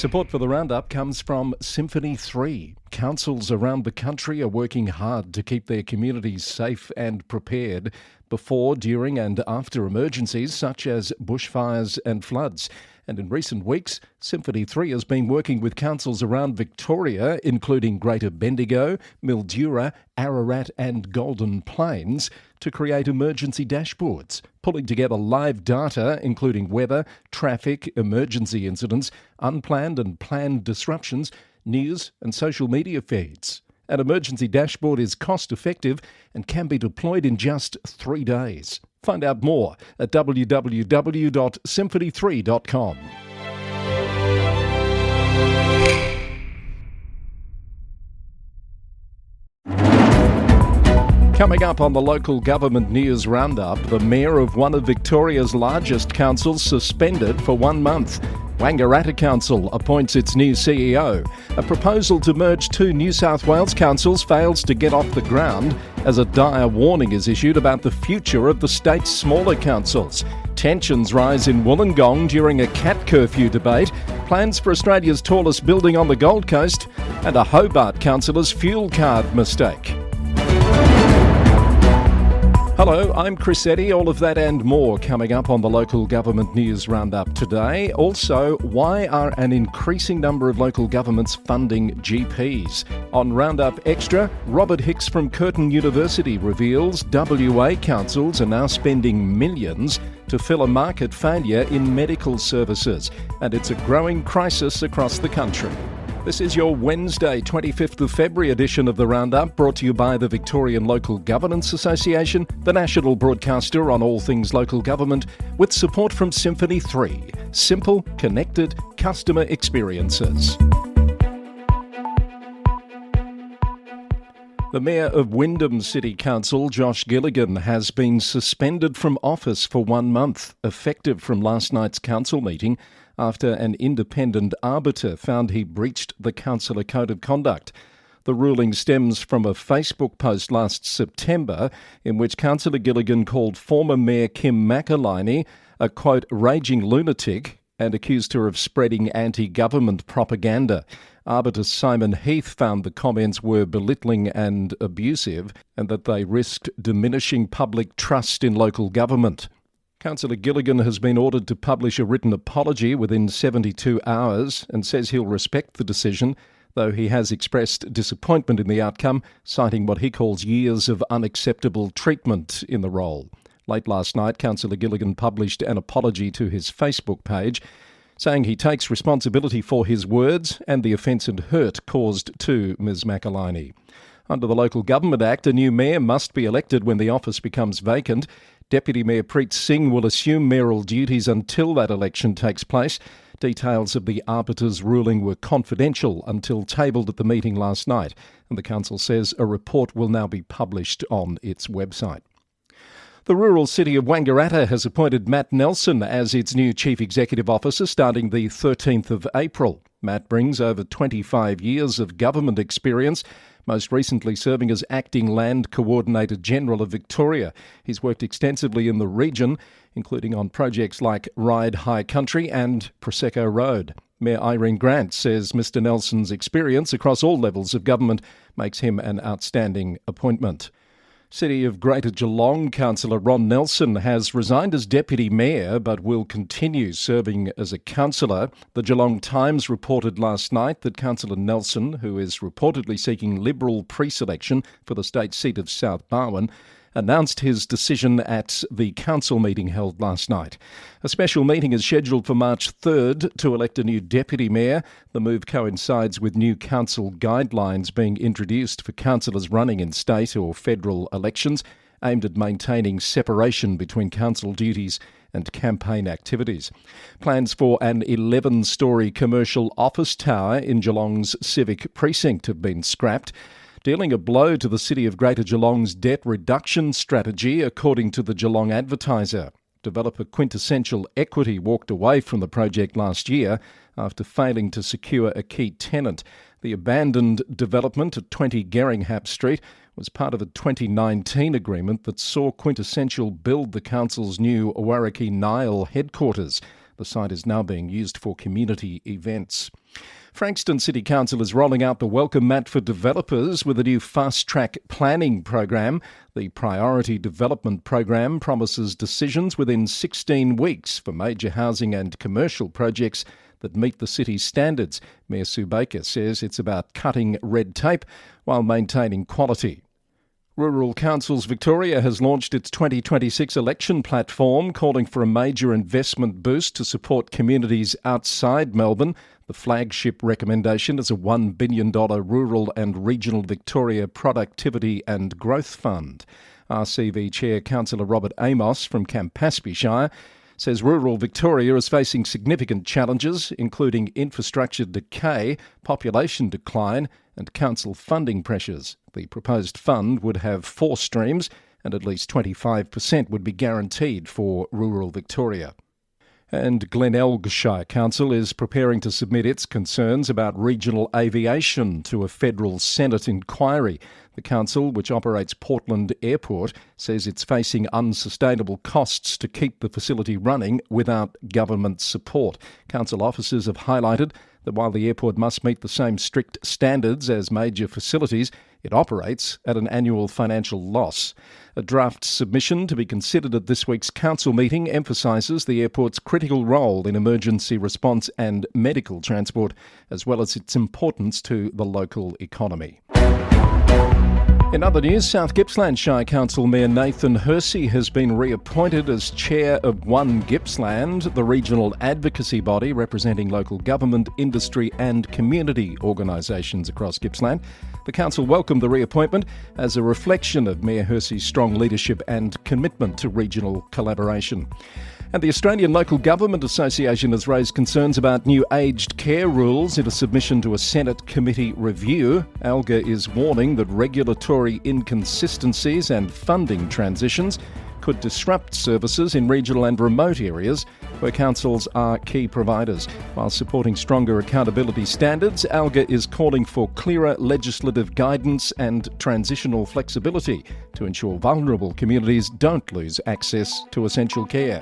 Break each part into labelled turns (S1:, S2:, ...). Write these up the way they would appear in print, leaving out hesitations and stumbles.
S1: Support for the Roundup comes from Symphony 3. Councils around the country are working hard to keep their communities safe and prepared before, during and after emergencies such as bushfires and floods. And in recent weeks, Symphony 3 has been working with councils around Victoria, including Greater Bendigo, Mildura, Ararat and Golden Plains, to create emergency dashboards, pulling together live data including weather, traffic, emergency incidents, unplanned and planned disruptions, news and social media feeds. An emergency dashboard is cost-effective and can be deployed in just 3 days. Find out more at www.symphony3.com. Coming up on the Local Government News Roundup, the Mayor of one of Victoria's largest councils suspended for 1 month. Wangaratta Council appoints its new CEO. A proposal to merge 2 New South Wales councils fails to get off the ground as a dire warning is issued about the future of the state's smaller councils. Tensions rise in Wollongong during a cat curfew debate, plans for Australia's tallest building on the Gold Coast, and a Hobart councillor's fuel card mistake. Hello, I'm Chris Eddy. All of that and more coming up on the Local Government News Roundup today. Also, why are an increasing number of local governments funding GPs? On Roundup Extra, Robert Hicks from Curtin University reveals WA councils are now spending millions to fill a market failure in medical services, and it's a growing crisis across the country. This is your Wednesday, 25th of February edition of the Roundup, brought to you by the Victorian Local Governance Association, the national broadcaster on all things local government, with support from Symphony 3. Simple, connected, customer experiences. The Mayor of Wyndham City Council, Josh Gilligan, has been suspended from office for 1 month, effective from last night's council meeting, after an independent arbiter found he breached the councillor code of conduct. The ruling stems from a Facebook post last September in which Councillor Gilligan called former Mayor Kim McAliney a, quote, raging lunatic and accused her of spreading anti-government propaganda. Arbiter Simon Heath found the comments were belittling and abusive and that they risked diminishing public trust in local government. Councillor Gilligan has been ordered to publish a written apology within 72 hours and says he'll respect the decision, though he has expressed disappointment in the outcome, citing what he calls years of unacceptable treatment in the role. Late last night, Councillor Gilligan published an apology to his Facebook page, saying he takes responsibility for his words and the offence and hurt caused to Ms McAliney. Under the Local Government Act, a new mayor must be elected when the office becomes vacant. Deputy Mayor Preet Singh will assume mayoral duties until that election takes place. Details of the arbiter's ruling were confidential until tabled at the meeting last night, and the council says a report will now be published on its website. The rural city of Wangaratta has appointed Matt Nelson as its new Chief Executive Officer starting the 13th of April. Matt brings over 25 years of government experience, most recently serving as Acting Land Coordinator General of Victoria. He's worked extensively in the region, including on projects like Ride High Country and Prosecco Road. Mayor Irene Grant says Mr Nelson's experience across all levels of government makes him an outstanding appointment. City of Greater Geelong Councillor Ron Nelson has resigned as Deputy Mayor but will continue serving as a councillor. The Geelong Times reported last night that Councillor Nelson, who is reportedly seeking Liberal pre-selection for the state seat of South Barwon, announced his decision at the council meeting held last night. A special meeting is scheduled for March 3rd to elect a new deputy mayor. The move coincides with new council guidelines being introduced for councillors running in state or federal elections, aimed at maintaining separation between council duties and campaign activities. Plans for an 11-storey commercial office tower in Geelong's civic precinct have been scrapped, dealing a blow to the City of Greater Geelong's debt reduction strategy, according to the Geelong Advertiser. Developer Quintessential Equity walked away from the project last year after failing to secure a key tenant. The abandoned development at 20 Gerringhap Street was part of a 2019 agreement that saw Quintessential build the council's new Awaraki Nile headquarters. The site is now being used for community events. Frankston City Council is rolling out the welcome mat for developers with a new fast-track planning program. The Priority Development Program promises decisions within 16 weeks for major housing and commercial projects that meet the city's standards. Mayor Sue Baker says it's about cutting red tape while maintaining quality. Rural Councils Victoria has launched its 2026 election platform, calling for a major investment boost to support communities outside Melbourne. The flagship recommendation is a $1 billion Rural and Regional Victoria Productivity and Growth Fund. RCV Chair Councillor Robert Amos from Campaspe Shire says rural Victoria is facing significant challenges, including infrastructure decay, population decline and council funding pressures. The proposed fund would have 4 streams and at least 25% would be guaranteed for rural Victoria. And Glenelg Shire Council is preparing to submit its concerns about regional aviation to a federal Senate inquiry. The council, which operates Portland Airport, says it's facing unsustainable costs to keep the facility running without government support. Council officers have highlighted that while the airport must meet the same strict standards as major facilities, it operates at an annual financial loss. A draft submission to be considered at this week's council meeting emphasises the airport's critical role in emergency response and medical transport, as well as its importance to the local economy. In other news, South Gippsland Shire Council Mayor Nathan Hersey has been reappointed as chair of One Gippsland, the regional advocacy body representing local government, industry and community organisations across Gippsland. The council welcomed the reappointment as a reflection of Mayor Hersey's strong leadership and commitment to regional collaboration. And the Australian Local Government Association has raised concerns about new aged care rules in a submission to a Senate committee review. ALGA is warning that regulatory inconsistencies and funding transitions could disrupt services in regional and remote areas where councils are key providers. While supporting stronger accountability standards, ALGA is calling for clearer legislative guidance and transitional flexibility to ensure vulnerable communities don't lose access to essential care.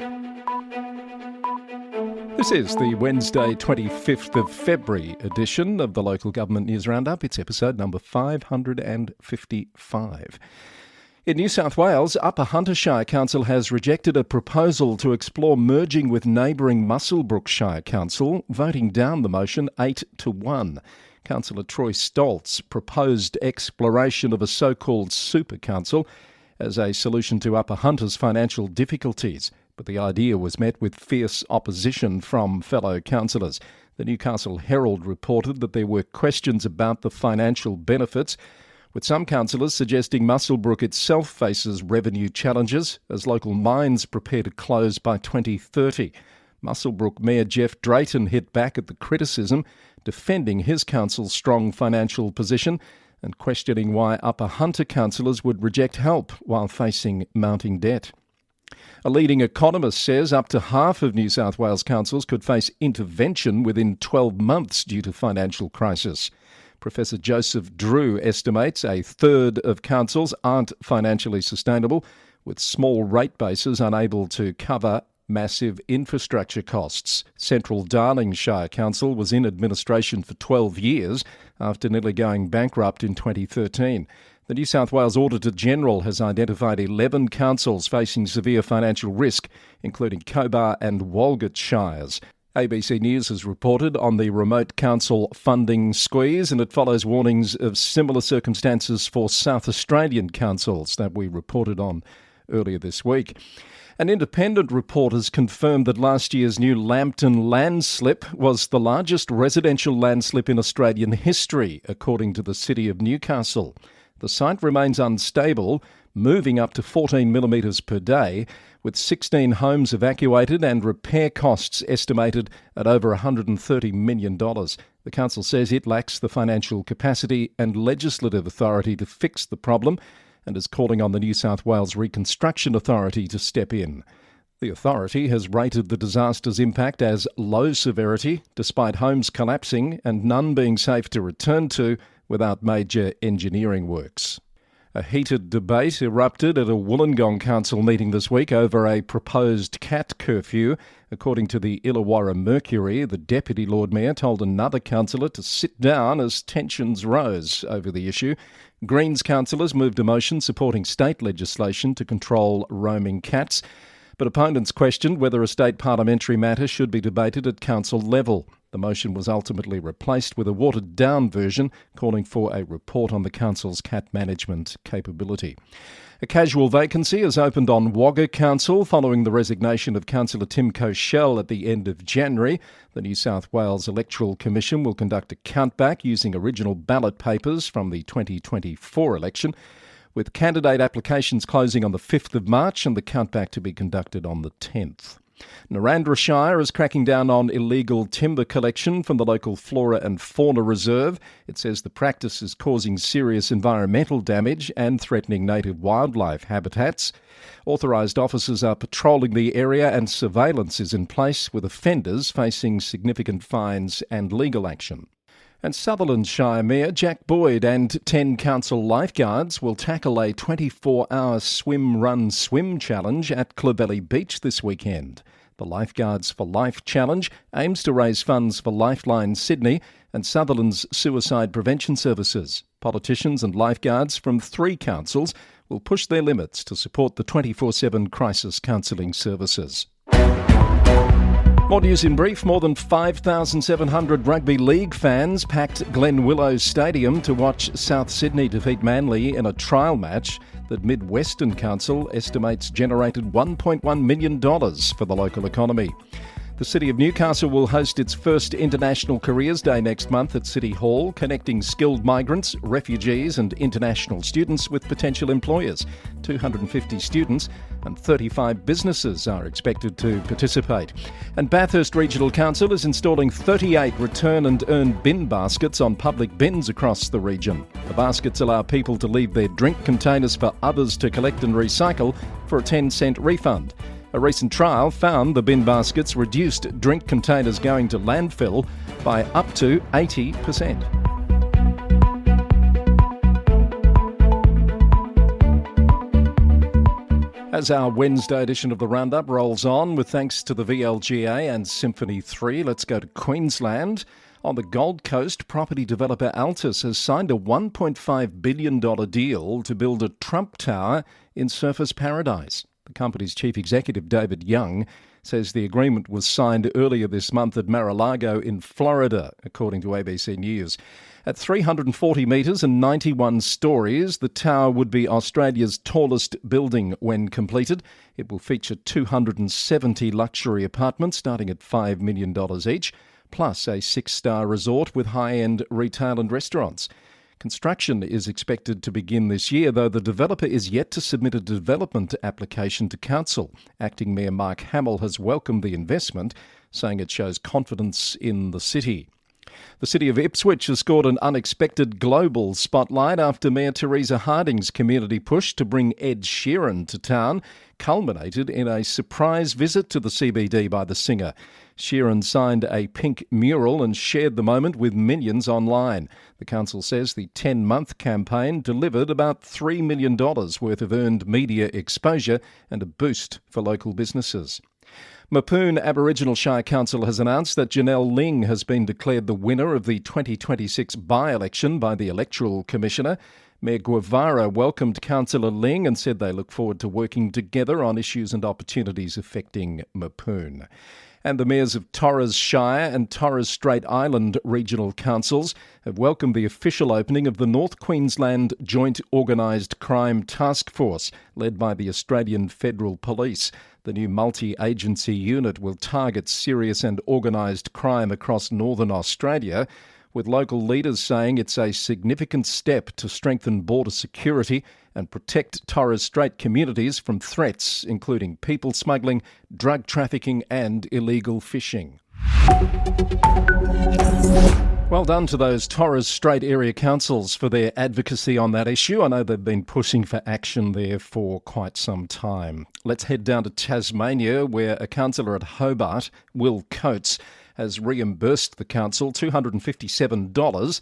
S1: This is the Wednesday 25th of February edition of the Local Government News Roundup. It's episode number 555. In New South Wales, Upper Hunter Shire Council has rejected a proposal to explore merging with neighbouring Muswellbrook Shire Council, voting down the motion 8-1. Councillor Troy Stoltz proposed exploration of a so-called super council as a solution to Upper Hunter's financial difficulties, but the idea was met with fierce opposition from fellow councillors. The Newcastle Herald reported that there were questions about the financial benefits, with some councillors suggesting Muswellbrook itself faces revenue challenges as local mines prepare to close by 2030. Muswellbrook Mayor Jeff Drayton hit back at the criticism, defending his council's strong financial position and questioning why Upper Hunter councillors would reject help while facing mounting debt. A leading economist says up to half of New South Wales councils could face intervention within 12 months due to financial crisis. Professor Joseph Drew estimates a third of councils aren't financially sustainable, with small rate bases unable to cover massive infrastructure costs. Central Darling Shire Council was in administration for 12 years after nearly going bankrupt in 2013. The New South Wales Auditor-General has identified 11 councils facing severe financial risk, including Hobart and Walgett Shires. ABC News has reported on the remote council funding squeeze, and it follows warnings of similar circumstances for South Australian councils that we reported on earlier this week. An independent report has confirmed that last year's new Lambton landslip was the largest residential landslip in Australian history, according to the City of Newcastle. The site remains unstable, moving up to 14 millimetres per day, with 16 homes evacuated and repair costs estimated at over $130 million. The council says it lacks the financial capacity and legislative authority to fix the problem and is calling on the New South Wales Reconstruction Authority to step in. The authority has rated the disaster's impact as low severity, despite homes collapsing and none being safe to return to without major engineering works. A heated debate erupted at a Wollongong Council meeting this week over a proposed cat curfew. According to the Illawarra Mercury, the Deputy Lord Mayor told another councillor to sit down as tensions rose over the issue. Greens councillors moved a motion supporting state legislation to control roaming cats, but opponents questioned whether a state parliamentary matter should be debated at council level. The motion was ultimately replaced with a watered-down version calling for a report on the council's cat management capability. A casual vacancy has opened on Wagga Council following the resignation of Councillor Tim Cochelle at the end of January. The New South Wales Electoral Commission will conduct a countback using original ballot papers from the 2024 election, with candidate applications closing on the 5th of March and the countback to be conducted on the 10th. Narandra Shire is cracking down on illegal timber collection from the local Flora and Fauna Reserve. It says the practice is causing serious environmental damage and threatening native wildlife habitats. Authorised officers are patrolling the area and surveillance is in place, with offenders facing significant fines and legal action. And Sutherland Shire Mayor Jack Boyd and 10 council lifeguards will tackle a 24-hour swim-run-swim challenge at Clovelly Beach this weekend. The Lifeguards for Life Challenge aims to raise funds for Lifeline Sydney and Sutherland's Suicide Prevention Services. Politicians and lifeguards from 3 councils will push their limits to support the 24/7 crisis counselling services. More news in brief. More than 5,700 rugby league fans packed Glen Willows Stadium to watch South Sydney defeat Manly in a trial match that Mid-Western Council estimates generated $1.1 million for the local economy. The City of Newcastle will host its first International Careers Day next month at City Hall, connecting skilled migrants, refugees and international students with potential employers. 250 students and 35 businesses are expected to participate. And Bathurst Regional Council is installing 38 return and earn bin baskets on public bins across the region. The baskets allow people to leave their drink containers for others to collect and recycle for a 10-cent refund. A recent trial found the bin baskets reduced drink containers going to landfill by up to 80%. As our Wednesday edition of the Roundup rolls on, with thanks to the VLGA and Symphony 3, let's go to Queensland. On the Gold Coast, property developer Altus has signed a $1.5 billion deal to build a Trump Tower in Surfers Paradise. The company's chief executive, David Young, says the agreement was signed earlier this month at Mar-a-Lago in Florida, according to ABC News. At 340 metres and 91 stories, the tower would be Australia's tallest building when completed. It will feature 270 luxury apartments starting at $5 million each, plus a 6-star resort with high-end retail and restaurants. Construction is expected to begin this year, though the developer is yet to submit a development application to council. Acting Mayor Mark Hamill has welcomed the investment, saying it shows confidence in the city. The city of Ipswich has scored an unexpected global spotlight after Mayor Teresa Harding's community push to bring Ed Sheeran to town culminated in a surprise visit to the CBD by the singer. Sheeran signed a pink mural and shared the moment with millions online. The council says the 10-month campaign delivered about $3 million worth of earned media exposure and a boost for local businesses. Mapoon Aboriginal Shire Council has announced that Janelle Ling has been declared the winner of the 2026 by-election by the Electoral Commissioner. Mayor Guevara welcomed Councillor Ling and said they look forward to working together on issues and opportunities affecting Mapoon. And the mayors of Torres Shire and Torres Strait Island regional councils have welcomed the official opening of the North Queensland Joint Organised Crime Task Force, led by the Australian Federal Police. The new multi-agency unit will target serious and organised crime across northern Australia, with local leaders saying it's a significant step to strengthen border security and protect Torres Strait communities from threats, including people smuggling, drug trafficking and illegal fishing. Well done to those Torres Strait area councils for their advocacy on that issue. I know they've been pushing for action there for quite some time. Let's head down to Tasmania, where a councillor at Hobart, Will Coates, has reimbursed the council $257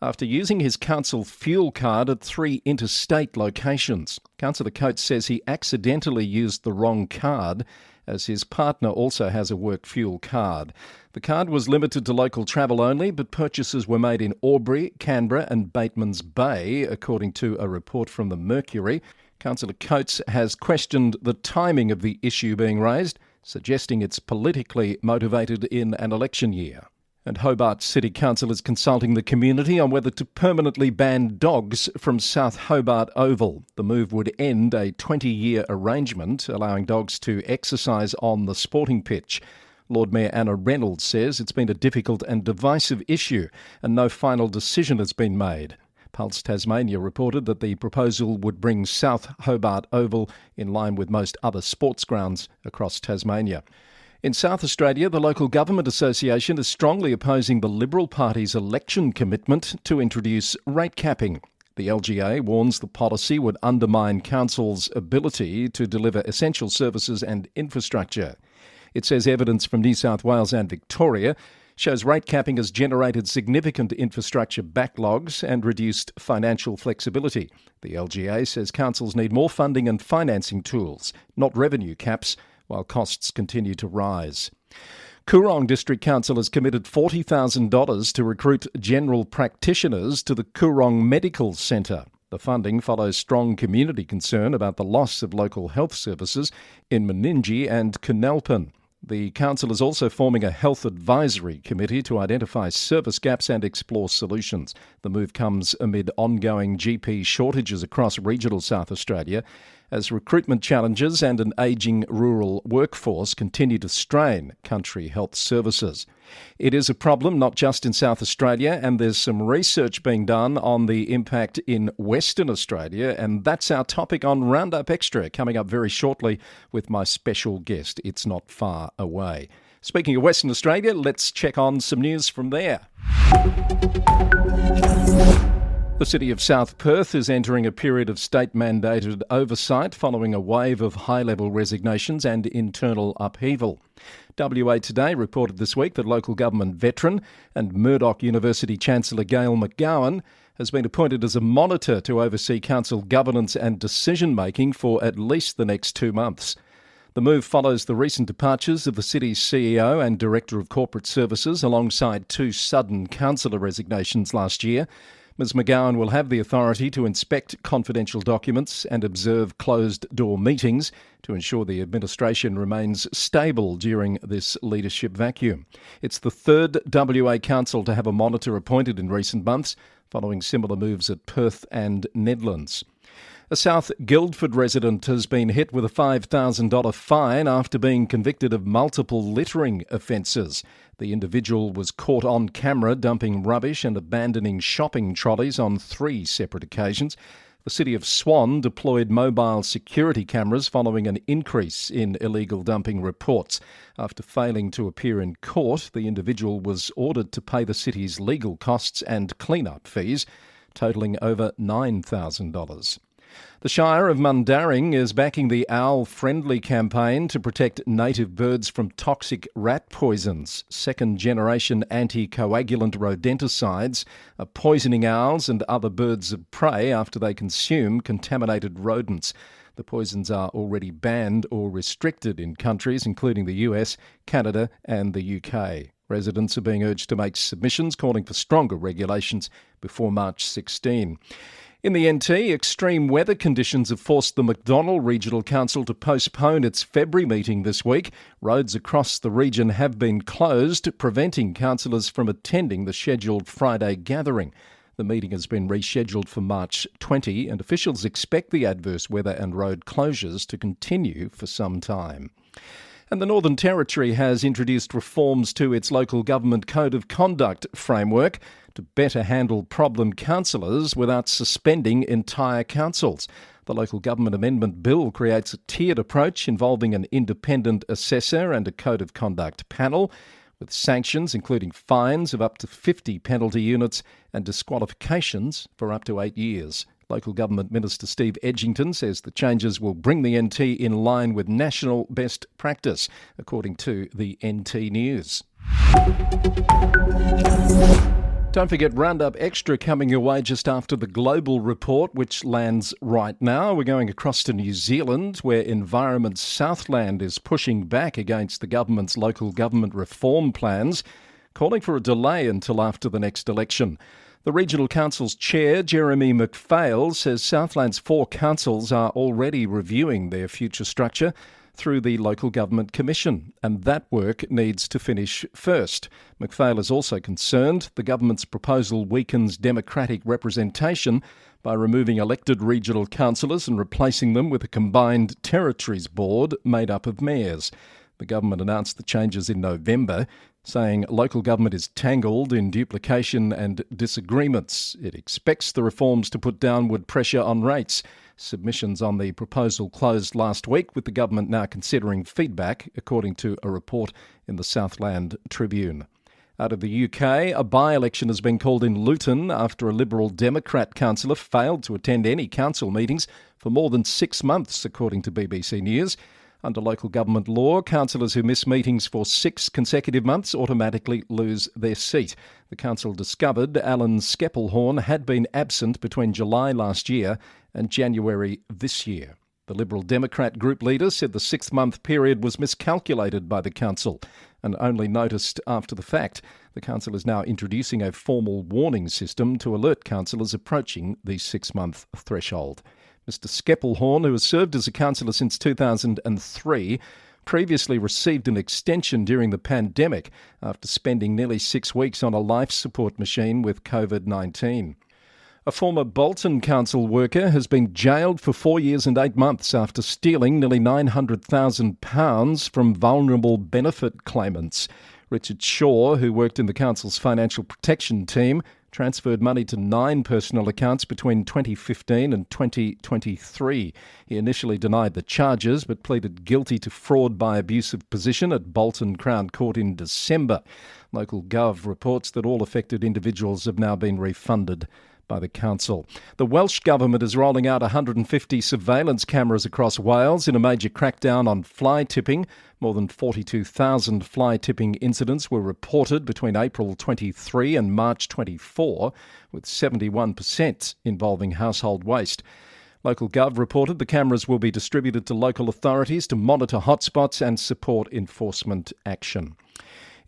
S1: after using his council fuel card at 3 interstate locations. Councillor Coates says he accidentally used the wrong card as his partner also has a work fuel card. The card was limited to local travel only, but purchases were made in Albury, Canberra and Batemans Bay, according to a report from the Mercury. Councillor Coates has questioned the timing of the issue being raised, suggesting it's politically motivated in an election year. And Hobart City Council is consulting the community on whether to permanently ban dogs from South Hobart Oval. The move would end a 20-year arrangement allowing dogs to exercise on the sporting pitch. Lord Mayor Anna Reynolds says it's been a difficult and divisive issue and no final decision has been made. Pulse Tasmania reported that the proposal would bring South Hobart Oval in line with most other sports grounds across Tasmania. In South Australia, the Local Government Association is strongly opposing the Liberal Party's election commitment to introduce rate capping. The LGA warns the policy would undermine councils' ability to deliver essential services and infrastructure. It says evidence from New South Wales and Victoria shows rate capping has generated significant infrastructure backlogs and reduced financial flexibility. The LGA says councils need more funding and financing tools, not revenue caps, while costs continue to rise. Coorong District Council has committed $40,000 to recruit general practitioners to the Coorong Medical Centre. The funding follows strong community concern about the loss of local health services in Meningie and Cunalpin. The council is also forming a health advisory committee to identify service gaps and explore solutions. The move comes amid ongoing GP shortages across regional South Australia as recruitment challenges and an ageing rural workforce continue to strain country health services. It is a problem not just in South Australia, and there's some research being done on the impact in Western Australia, and that's our topic on Roundup Extra, coming up very shortly with my special guest. It's not far away. Speaking of Western Australia, let's check on some news from there. The city of South Perth is entering a period of state-mandated oversight following a wave of high-level resignations and internal upheaval. WA Today reported this week that local government veteran and Murdoch University Chancellor Gail McGowan has been appointed as a monitor to oversee council governance and decision-making for at least the next 2 months. The move follows the recent departures of the city's CEO and Director of Corporate Services alongside 2 sudden councillor resignations last year. Ms McGowan will have the authority to inspect confidential documents and observe closed-door meetings to ensure the administration remains stable during this leadership vacuum. It's the 3rd WA council to have a monitor appointed in recent months, following similar moves at Perth and Nedlands. A South Guildford resident has been hit with a $5,000 fine after being convicted of multiple littering offences. The individual was caught on camera dumping rubbish and abandoning shopping trolleys on 3 separate occasions. The City of Swan deployed mobile security cameras following an increase in illegal dumping reports. After failing to appear in court, the individual was ordered to pay the city's legal costs and clean-up fees, totalling over $9,000. The Shire of Mundaring is backing the owl-friendly campaign to protect native birds from toxic rat poisons. Second-generation anticoagulant rodenticides are poisoning owls and other birds of prey after they consume contaminated rodents. The poisons are already banned or restricted in countries including the US, Canada and the UK. Residents are being urged to make submissions calling for stronger regulations before March 16. In the NT, extreme weather conditions have forced the Macdonnell Regional Council to postpone its February meeting this week. Roads across the region have been closed, preventing councillors from attending the scheduled Friday gathering. The meeting has been rescheduled for March 20, and officials expect the adverse weather and road closures to continue for some time. And the Northern Territory has introduced reforms to its local government code of conduct framework to better handle problem councillors without suspending entire councils. The Local Government Amendment Bill creates a tiered approach involving an independent assessor and a code of conduct panel, with sanctions including fines of up to 50 penalty units and disqualifications for up to 8 years. Local Government Minister Steve Edgington says the changes will bring the NT in line with national best practice, according to the NT News. Don't forget Roundup Extra coming your way just after the Global Report, which lands right now. We're going across to New Zealand, where Environment Southland is pushing back against the government's local government reform plans, calling for a delay until after the next election. The Regional Council's chair, Jeremy McPhail, says Southland's 4 councils are already reviewing their future structure through the Local Government Commission, and that work needs to finish first. McPhail is also concerned the government's proposal weakens democratic representation by removing elected regional councillors and replacing them with a combined territories board made up of mayors. The government announced the changes in November, saying local government is tangled in duplication and disagreements. It expects the reforms to put downward pressure on rates. Submissions on the proposal closed last week, with the government now considering feedback, according to a report in the Southland Tribune. Out of the UK, a by-election has been called in Luton after a Liberal Democrat councillor failed to attend any council meetings for more than 6 months, according to BBC News. Under local government law, councillors who miss meetings for 6 consecutive months automatically lose their seat. The council discovered Alan Skeppelhorn had been absent between July last year and January this year. The Liberal Democrat group leader said the 6-month period was miscalculated by the council and only noticed after the fact. The council is now introducing a formal warning system to alert councillors approaching the 6-month threshold. Mr Skeppelhorn, who has served as a councillor since 2003, previously received an extension during the pandemic after spending nearly 6 weeks on a life support machine with COVID-19. A former Bolton Council worker has been jailed for 4 years and 8 months after stealing nearly £900,000 from vulnerable benefit claimants. Richard Shaw, who worked in the council's financial protection team, transferred money to 9 personal accounts between 2015 and 2023. He initially denied the charges but pleaded guilty to fraud by abuse of position at Bolton Crown Court in December. Local Gov reports that all affected individuals have now been refunded by the council. The Welsh Government is rolling out 150 surveillance cameras across Wales in a major crackdown on fly tipping. More than 42,000 fly tipping incidents were reported between April 23 and March 24, with 71% involving household waste. Local Gov reported the cameras will be distributed to local authorities to monitor hotspots and support enforcement action.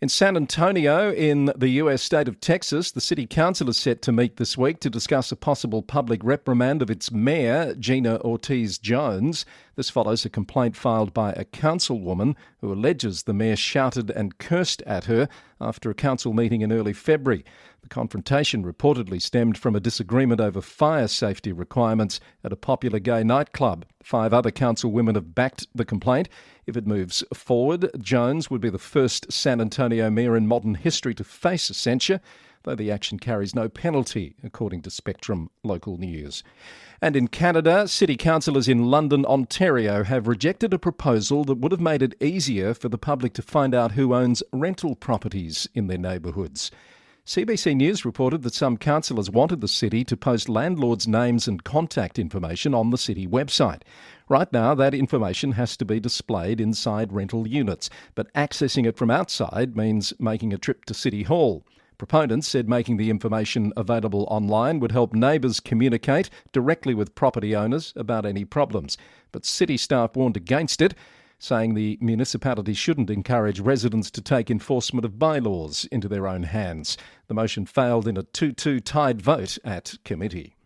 S1: In San Antonio, in the US state of Texas, the city council is set to meet this week to discuss a possible public reprimand of its mayor, Gina Ortiz-Jones. This follows a complaint filed by a councilwoman who alleges the mayor shouted and cursed at her after a council meeting in early February. The confrontation reportedly stemmed from a disagreement over fire safety requirements at a popular gay nightclub. 5 other councilwomen have backed the complaint. If it moves forward, Jones would be the first San Antonio mayor in modern history to face censure, though the action carries no penalty, according to Spectrum Local News. And in Canada, city councillors in London, Ontario have rejected a proposal that would have made it easier for the public to find out who owns rental properties in their neighbourhoods. CBC News reported that some councillors wanted the city to post landlords' names and contact information on the city website. Right now, that information has to be displayed inside rental units, but accessing it from outside means making a trip to City Hall. Proponents said making the information available online would help neighbours communicate directly with property owners about any problems. But city staff warned against it, saying the municipality shouldn't encourage residents to take enforcement of bylaws into their own hands. The motion failed in a 2-2 tied vote at committee.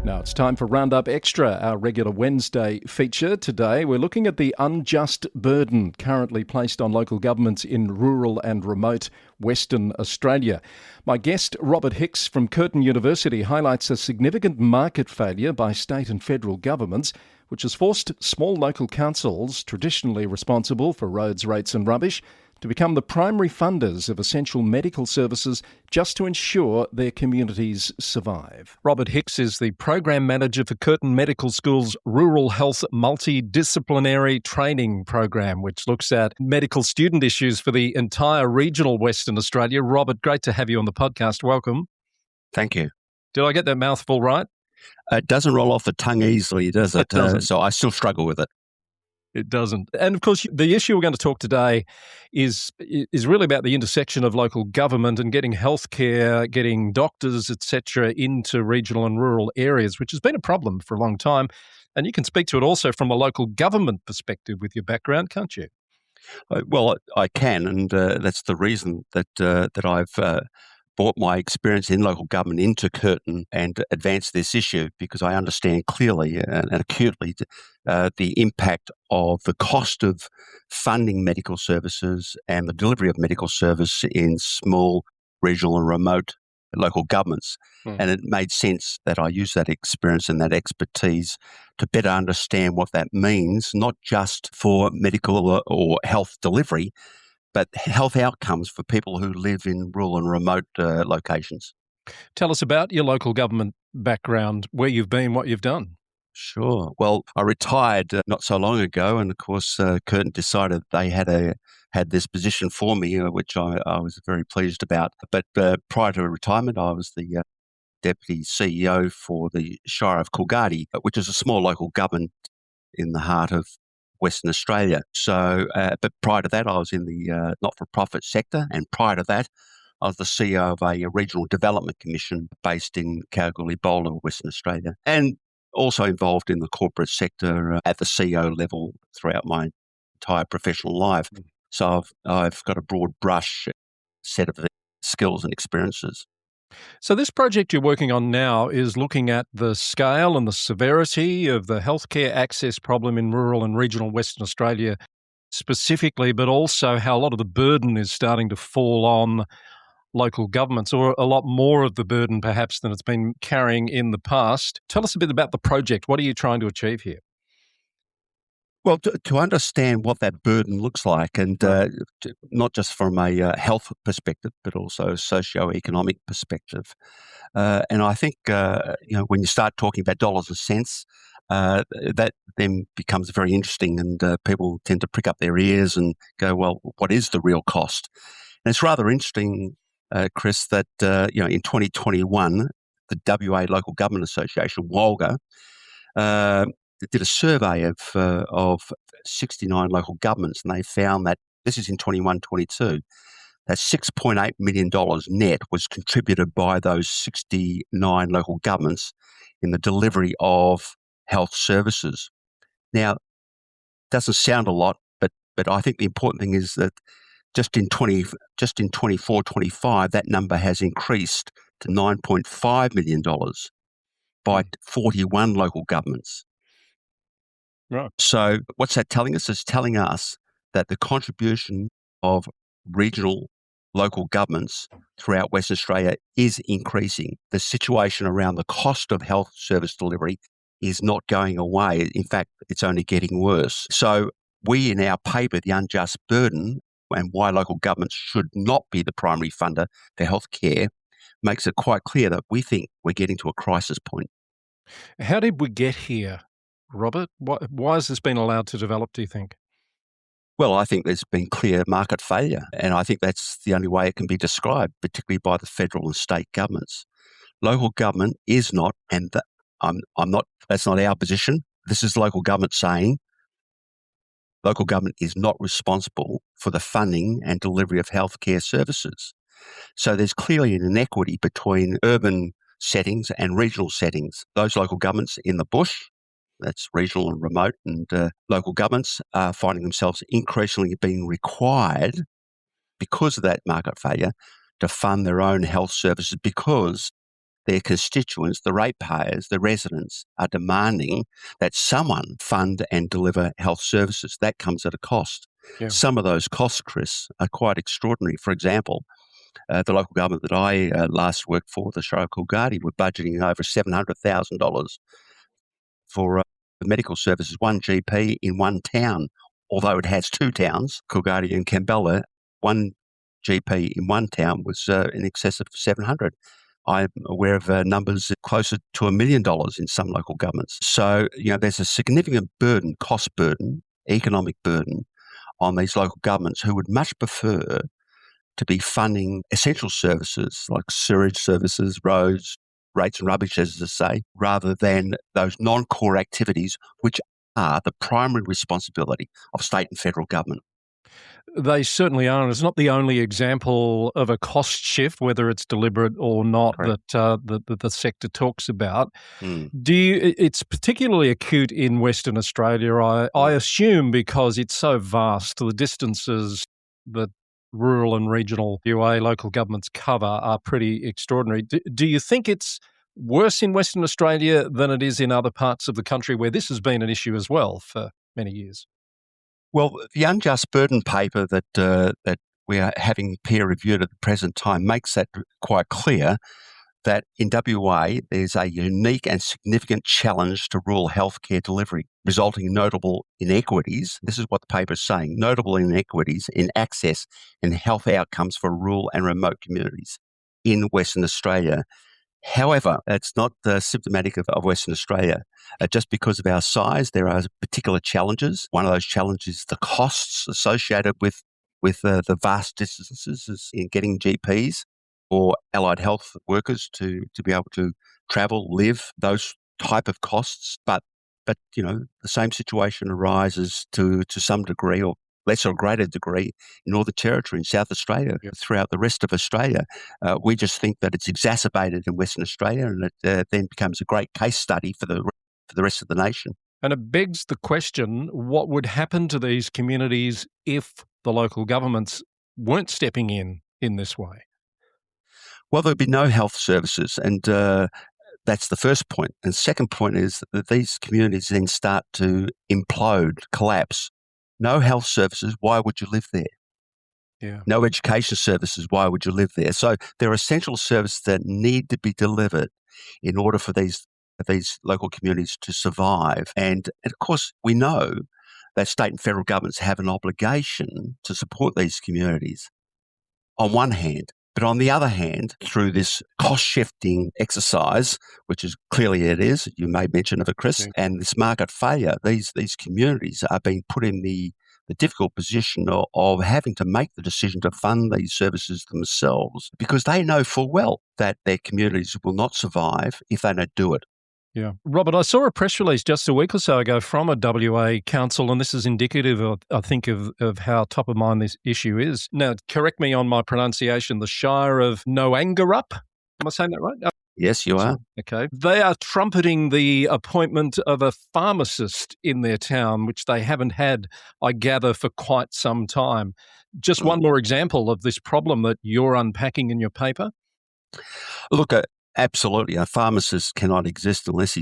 S1: Now it's time for Roundup Extra, our regular Wednesday feature. Today we're looking at the unjust burden currently placed on local governments in rural and remote Western Australia. My guest, Robert Hicks from Curtin University, highlights a significant market failure by state and federal governments, which has forced small local councils, traditionally responsible for roads, rates and rubbish, to become the primary funders of essential medical services just to ensure their communities survive. Robert Hicks is the Program Manager for Curtin Medical School's Rural Health Multidisciplinary Training Program, which looks at medical student issues for the entire regional Western Australia. Robert, great to have you on the podcast. Welcome.
S2: Thank you.
S1: Did I get that mouthful right?
S2: It doesn't roll off the tongue easily, does it?
S1: It doesn't.
S2: So I still struggle with it.
S1: It doesn't. And of course, the issue we're going to talk today is really about the intersection of local government and getting healthcare, getting doctors, etc., into regional and rural areas, which has been a problem for a long time. And you can speak to it also from a local government perspective with your background, can't you?
S2: Well, I can, and that's the reason that I've brought my experience in local government into Curtin and advanced this issue, because I understand clearly and acutely the impact of the cost of funding medical services and the delivery of medical service in small, regional and remote local governments. And it made sense that I use that experience and that expertise to better understand what that means, not just for medical or health delivery, but health outcomes for people who live in rural and remote locations.
S1: Tell us about your local government background, where you've been, what you've done.
S2: Sure. Well, I retired not so long ago, and of course, Curtin decided they had this position for me, which I was very pleased about. But prior to retirement, I was the Deputy CEO for the Shire of Coolgardie, which is a small local government in the heart of Western Australia. So, but prior to that, I was in the not-for-profit sector, and prior to that, I was the CEO of a regional development commission based in Kalgoorlie-Boulder, Western Australia, and also involved in the corporate sector at the CEO level throughout my entire professional life. So I've got a broad brush set of skills and experiences.
S1: So this project you're working on now is looking at the scale and the severity of the healthcare access problem in rural and regional Western Australia specifically, but also how a lot of the burden is starting to fall on local governments, or a lot more of the burden perhaps than it's been carrying in the past. Tell us a bit about the project. What are you trying to achieve here?
S2: Well, to understand what that burden looks like, and not just from a health perspective, but also a socio-economic perspective. And I think, when you start talking about dollars and cents, that then becomes very interesting, and people tend to prick up their ears and go, well, what is the real cost? And it's rather interesting, Chris, that, in 2021, the WA Local Government Association, WOLGA, did a survey of 69 local governments, and they found that this is in 21-22, that $6.8 million net was contributed by those 69 local governments in the delivery of health services. Now, it doesn't sound a lot, but I think the important thing is that just in 24-25, that number has increased to $9.5 million by 41 local governments.
S1: Right.
S2: So what's that telling us? It's telling us that the contribution of regional local governments throughout Western Australia is increasing. The situation around the cost of health service delivery is not going away. In fact, it's only getting worse. So we, in our paper, The Unjust Burden, and why local governments should not be the primary funder for healthcare, makes it quite clear that we think we're getting to a crisis point.
S1: How did we get here, Robert? Why has this been allowed to develop, do you think?
S2: Well, I think there's been clear market failure, and I think that's the only way it can be described, particularly by the federal and state governments. Local government is not, and I'm not. That's not our position. This is local government saying local government is not responsible for the funding and delivery of healthcare services. So there's clearly an inequity between urban settings and regional settings. Those local governments in the bush, that's regional and remote, and local governments are finding themselves increasingly being required, because of that market failure, to fund their own health services, because their constituents, the ratepayers, the residents, are demanding that someone fund and deliver health services. That comes at a cost.
S1: Yeah.
S2: Some of those costs, Chris, are quite extraordinary. For example, the local government that I last worked for, the Shire of Coolgardie, were budgeting over $700,000 for medical services, one GP in one town. Although it has two towns, Coolgardie and Campbell, one GP in one town was in excess of 700. I'm aware of numbers closer to $1 million in some local governments. So, there's a significant burden, cost burden, economic burden on these local governments who would much prefer to be funding essential services like sewerage services, roads, rates and rubbish, as I say, rather than those non-core activities which are the primary responsibility of state and federal government.
S1: They certainly are, and it's not the only example of a cost shift, whether it's deliberate or not,
S2: Correct.
S1: that the sector talks about.
S2: Mm.
S1: It's particularly acute in Western Australia, I assume, because it's so vast. The distances that rural and regional UA local governments cover are pretty extraordinary. Do you think it's worse in Western Australia than it is in other parts of the country where this has been an issue as well for many years?
S2: Well, the unjust burden paper that we are having peer reviewed at the present time makes that quite clear, that in WA there's a unique and significant challenge to rural healthcare delivery, resulting in notable inequities. This is what the paper is saying: notable inequities in access and health outcomes for rural and remote communities in Western Australia. However, it's not symptomatic of Western Australia. Just because of our size, there are particular challenges. One of those challenges is the costs associated with the vast distances in getting GPs or allied health workers to be able to travel, live, those type of costs. But the same situation arises to some degree, or lesser or greater degree, in Northern Territory, in South Australia, throughout the rest of Australia. We just think that it's exacerbated in Western Australia, and it then becomes a great case study for the rest of the nation.
S1: And it begs the question, what would happen to these communities if the local governments weren't stepping in this way?
S2: Well, there'd be no health services, and that's the first point. And second point is that these communities then start to implode, collapse. No health services, why would you live there?
S1: Yeah.
S2: No education services, why would you live there? So there are essential services that need to be delivered in order for these local communities to survive. And of course, we know that state and federal governments have an obligation to support these communities on one hand. But on the other hand, through this cost-shifting exercise, which is clearly it is, you made mention of it, Chris, and this market failure, these communities are being put in the difficult position of having to make the decision to fund these services themselves, because they know full well that their communities will not survive if they don't do it.
S1: Yeah. Robert, I saw a press release just a week or so ago from a WA council, and this is indicative, I think, of how top of mind this issue is. Now, correct me on my pronunciation, the Shire of Wangaratta. Am I saying that right?
S2: Yes, you are.
S1: Okay. They are trumpeting the appointment of a pharmacist in their town, which they haven't had, I gather, for quite some time. Just one more example of this problem that you're unpacking in your paper.
S2: Look, absolutely. A pharmacist cannot exist unless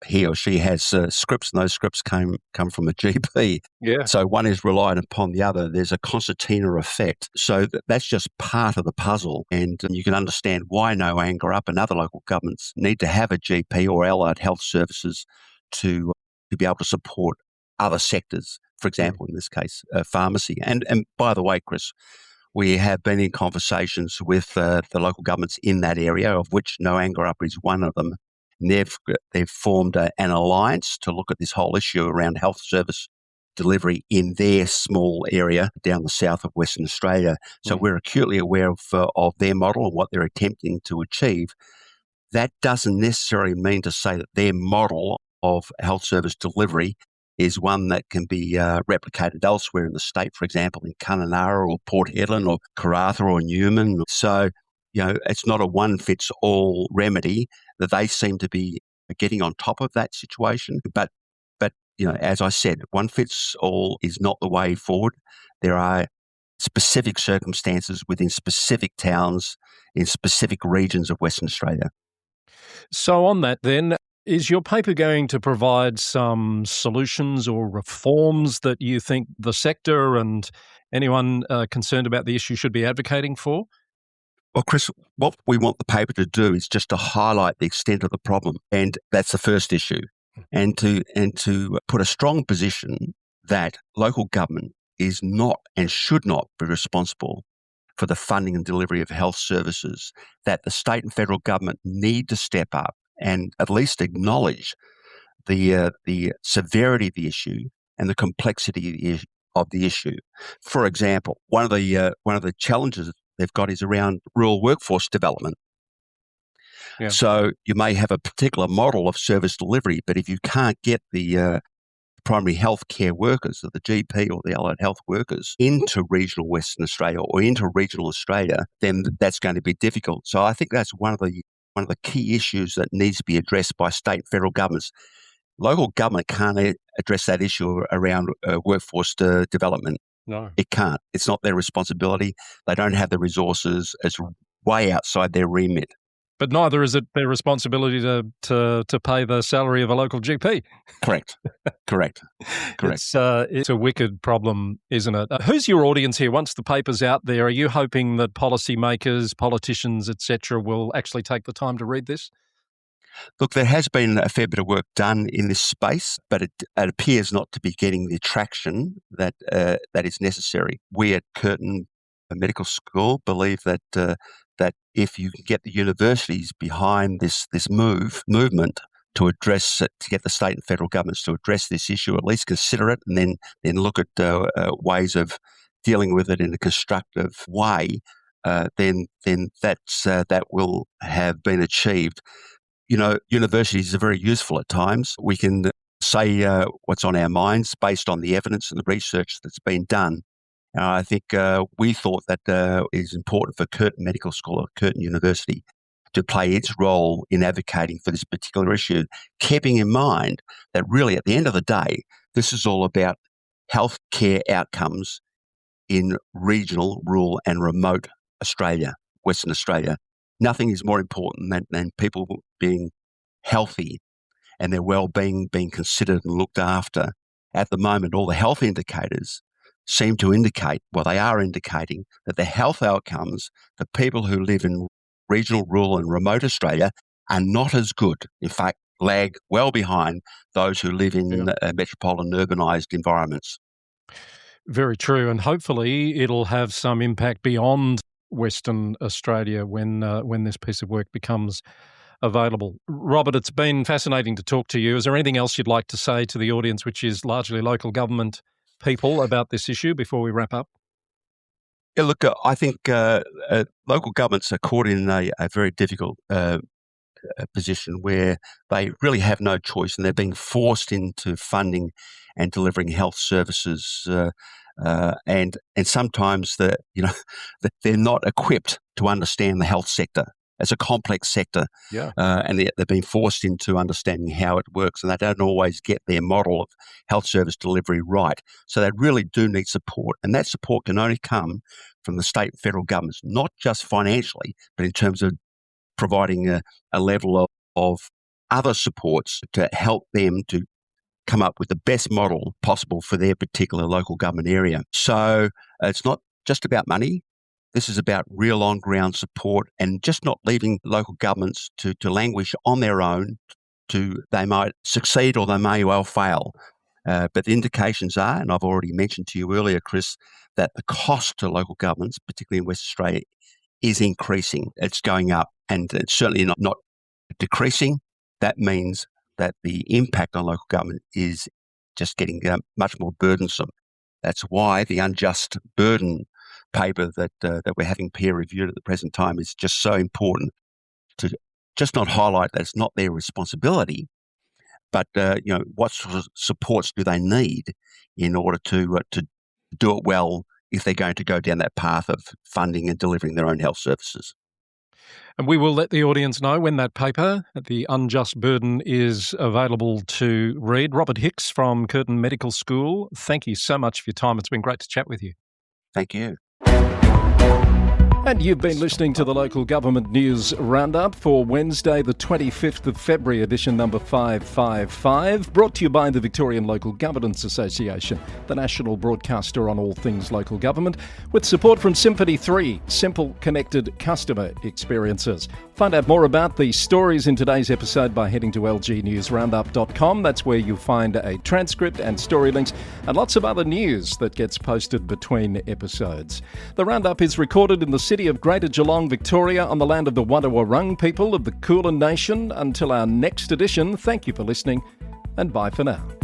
S2: he or she has scripts, and those scripts come from a GP.
S1: Yeah.
S2: So one is reliant upon the other. There's a concertina effect. So that's just part of the puzzle. And you can understand why No Anger Up and other local governments need to have a GP or allied health services to be able to support other sectors. For example, in this case, pharmacy. And by the way, Chris, we have been in conversations with the local governments in that area, of which No Anger Up is one of them. And they've formed an alliance to look at this whole issue around health service delivery in their small area down the south of Western Australia. So we're acutely aware of their model and what they're attempting to achieve. That doesn't necessarily mean to say that their model of health service delivery is one that can be replicated elsewhere in the state, for example, in Kununurra or Port Hedland or Karratha or Newman. So, it's not a one-fits-all remedy, that they seem to be getting on top of that situation. But as I said, one-fits-all is not the way forward. There are specific circumstances within specific towns in specific regions of Western Australia.
S1: So on that then, is your paper going to provide some solutions or reforms that you think the sector and anyone concerned about the issue should be advocating for?
S2: Well, Chris, what we want the paper to do is just to highlight the extent of the problem, and that's the first issue, and to put a strong position that local government is not and should not be responsible for the funding and delivery of health services, that the state and federal government need to step up and at least acknowledge the severity of the issue and the complexity of the issue. For example, one of the challenges they've got is around rural workforce development. Yeah. So you may have a particular model of service delivery, but if you can't get the primary health care workers, or the GP or the allied health workers, into regional Western Australia or into regional Australia, then that's going to be difficult. So I think that's one of the key issues that needs to be addressed by state and federal governments. Local government can't address that issue around workforce development.
S1: No.
S2: It can't. It's not their responsibility. They don't have the resources. It's way outside their remit.
S1: But neither is it their responsibility to pay the salary of a local GP.
S2: Correct.
S1: It's a wicked problem, isn't it? Who's your audience here? Once the paper's out there, are you hoping that policymakers, politicians, etc., will actually take the time to read this?
S2: Look, there has been a fair bit of work done in this space, but it appears not to be getting the traction that is necessary. We at Curtin Medical School believe that if you can get the universities behind this movement to address it, to get the state and federal governments to address this issue, at least consider it, and then look at ways of dealing with it in a constructive way, then that will have been achieved. Universities are very useful at times. We can say what's on our minds based on the evidence and the research that's been done. I think we thought that it is important for Curtin Medical School or Curtin University to play its role in advocating for this particular issue, keeping in mind that really at the end of the day, this is all about healthcare outcomes in regional, rural and remote Australia, Western Australia. Nothing is more important than people being healthy and their well-being being considered and looked after. At the moment, all the health indicators seem to indicate, well, they are indicating that the health outcomes for people who live in regional, rural and remote Australia are not as good. In fact, lag well behind those who live in metropolitan urbanised environments.
S1: Very true. And hopefully it'll have some impact beyond Western Australia when this piece of work becomes available. Robert, it's been fascinating to talk to you. Is there anything else you'd like to say to the audience, which is largely local government people, about this issue before we wrap up?
S2: Yeah, look, I think local governments are caught in a very difficult position where they really have no choice, and they're being forced into funding and delivering health services, and sometimes they're not equipped to understand the health sector. It's a complex sector, and they're being forced into understanding how it works, and they don't always get their model of health service delivery right. So they really do need support, and that support can only come from the state and federal governments, not just financially, but in terms of providing a level of other supports to help them to come up with the best model possible for their particular local government area. So it's not just about money. This is about real on-ground support and just not leaving local governments to languish on their own. They might succeed or they may well fail. But the indications are, and I've already mentioned to you earlier, Chris, that the cost to local governments, particularly in Western Australia, is increasing. It's going up, and it's certainly not decreasing. That means that the impact on local government is just getting much more burdensome. That's why the unjust burden paper that we're having peer reviewed at the present time is just so important, to just not highlight that it's not their responsibility, but what sort of supports do they need in order to do it well if they're going to go down that path of funding and delivering their own health services.
S1: And we will let the audience know when that paper, The Unjust Burden, is available to read. Robert Hicks from Curtin Medical School, thank you so much for your time. It's been great to chat with you.
S2: Thank you.
S1: And you've been listening to the Local Government News Roundup for Wednesday, the 25th of February, edition number 555, brought to you by the Victorian Local Governance Association, the national broadcaster on all things local government, with support from Symphony 3, simple, connected customer experiences. Find out more about the stories in today's episode by heading to lgnewsroundup.com. That's where you'll find a transcript and story links and lots of other news that gets posted between episodes. The Roundup is recorded in the city of Greater Geelong, Victoria, on the land of the Wangaratta people of the Kulin Nation. Until our next edition, thank you for listening and bye for now.